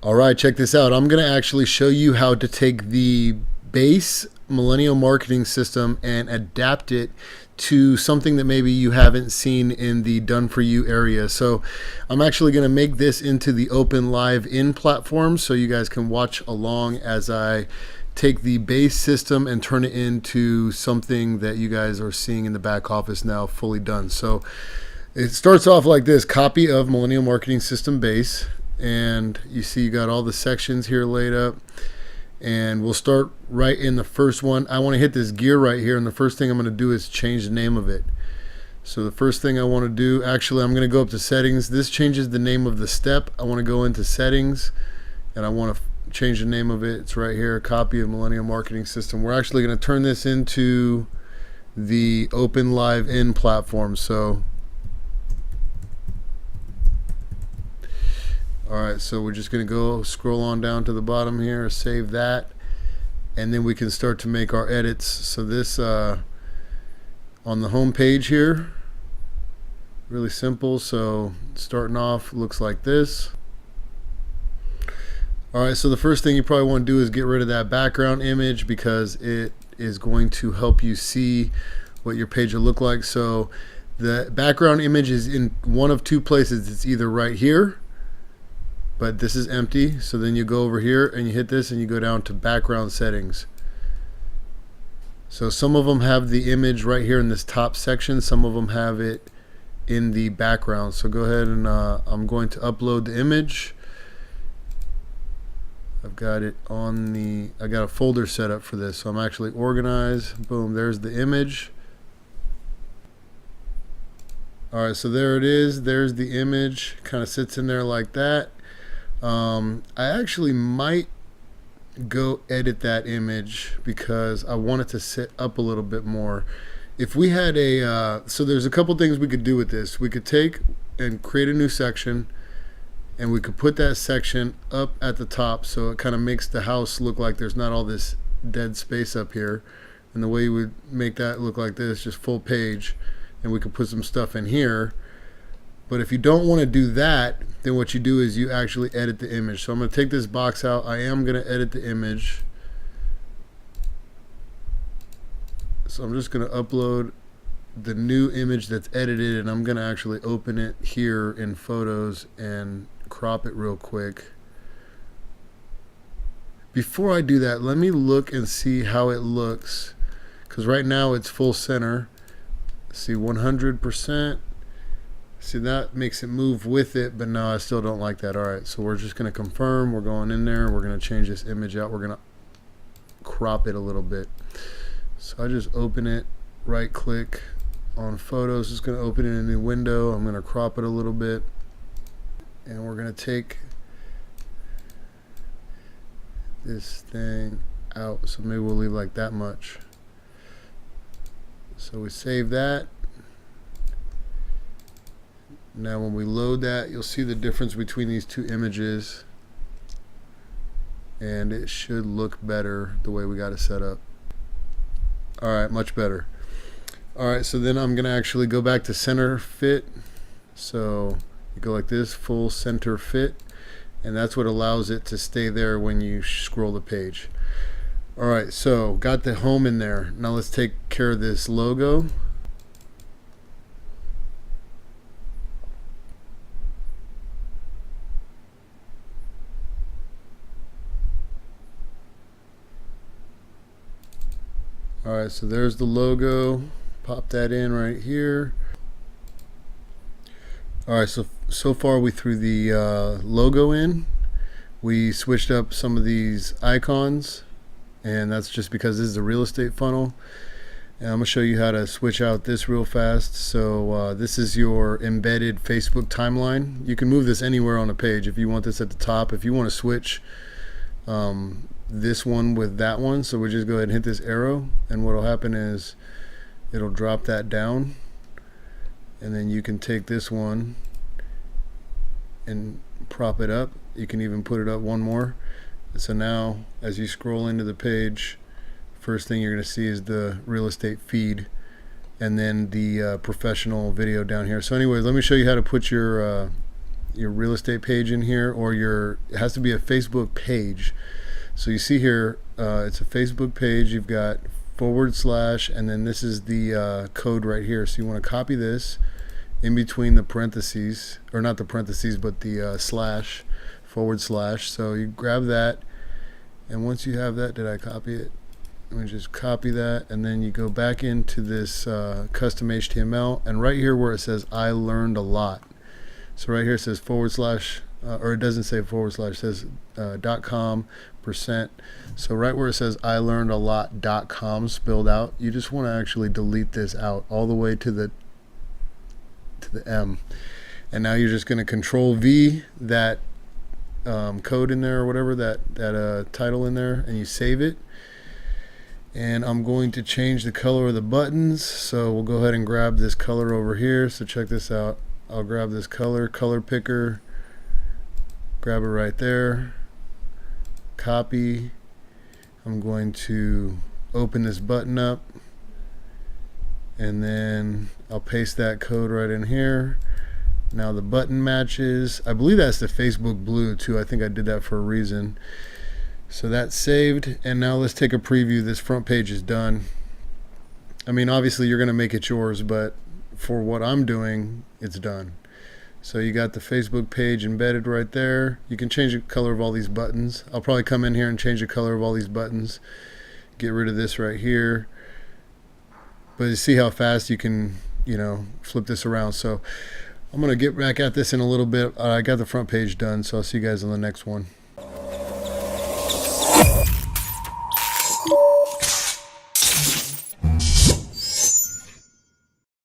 All right, check this out. I'm going to actually show you how to take the base millennial marketing system and adapt it to something that maybe you haven't seen in the done for you area. So I'm actually going to make this into the open live in platform so you guys can watch along as I take the base system and turn it into something that you guys are seeing in the back office now fully done. So it starts off like this: copy of millennial marketing system base. And you see you got all the sections here laid up, and we'll start right in the first one. I want to hit this gear right here, and the first thing I'm going to do is change the name of it. So the first thing I want to do, actually I'm going to go up to settings. This changes the name of the step. I want to go into settings and I want to change the name of it. It's right here, copy of millennial marketing system. We're actually going to turn this into the open live in platform. So alright, so we're just going to go scroll on down to the bottom here, save that, and then we can start to make our edits. So this on the home page here, really simple. So starting off looks like this. Alright, so the first thing you probably want to do is get rid of that background image because it is going to help you see what your page will look like. So the background image is in one of two places. It's either right here, but this is empty. So then you go over here and you hit this and you go down to background settings. So some of them have the image right here in this top section. Some of them have it in the background. So go ahead and I'm going to upload the image. I've got it on I got a folder set up for this. So I'm actually organized. Boom, there's the image. All right, so there it is. There's the image. Kind of sits in there like that. I actually might go edit that image because I want it to sit up a little bit more. If we had so there's a couple things we could do with this. We could take and create a new section, and we could put that section up at the top so it kind of makes the house look like there's not all this dead space up here. And the way you would make that look like this, just full page, and we could put some stuff in here. But if you don't want to do that, then what you do is you actually edit the image. So I'm going to take this box out. I am going to edit the image. So I'm just going to upload the new image that's edited, and I'm going to actually open it here in Photos and crop it real quick. Before I do that, let me look and see how it looks, because right now it's full center. See, 100%. See, that makes it move with it, but no, I still don't like that. All right, so we're just going to confirm. We're going in there. We're going to change this image out. We're going to crop it a little bit. So I just open it, right click on Photos. It's going to open in a new window. I'm going to crop it a little bit. And we're going to take this thing out. So maybe we'll leave like that much. So we save that. Now when we load that, you'll see the difference between these two images, and it should look better the way we got it set up. Alright, much better. Alright, so then I'm going to actually go back to center fit. So you go like this, full center fit, and that's what allows it to stay there when you scroll the page. Alright, so got the home in there. Now let's take care of this logo. Alright, so there's the logo. Pop that in right here. Alright, so far we threw the logo in. We switched up some of these icons, and that's just because this is a real estate funnel. And I'm going to show you how to switch out this real fast. So this is your embedded Facebook timeline. You can move this anywhere on a page. If you want this at the top, if you want to switch this one with that one, so we just go ahead and hit this arrow, and what will happen is it'll drop that down, and then you can take this one and prop it up. You can even put it up one more. So now as you scroll into the page, first thing you're going to see is the real estate feed, and then the professional video down here. So anyways, let me show you how to put your your real estate page in here, or it has to be a Facebook page. So you see here, it's a Facebook page. You've got / and then this is the code right here. So you want to copy this in between the parentheses, or not the parentheses, but the / So you grab that, and once you have that, did I copy it? Let me just copy that, and then you go back into this custom HTML, and right here where it says I learned a lot. So right here it says / or it doesn't say / it says .com%. So right where it says I learned a lot.com spelled out, you just want to actually delete this out all the way to the M. And now you're just going to Control V that code in there, or whatever, that title in there, and you save it. And I'm going to change the color of the buttons, so we'll go ahead and grab this color over here. So check this out. I'll grab this color picker, grab it right there, copy. I'm going to open this button up, and then I'll paste that code right in here. Now the button matches. I believe that's the Facebook blue too. I think I did that for a reason. So that's saved, and now let's take a preview. This front page is done. I mean, obviously you're going to make it yours, but for what I'm doing, it's done. So you got the Facebook page embedded right there. You can change the color of all these buttons. I'll probably come in here and change the color of all these buttons. Get rid of this right here. But you see how fast you can, flip this around. So I'm going to get back at this in a little bit. I got the front page done, so I'll see you guys on the next one.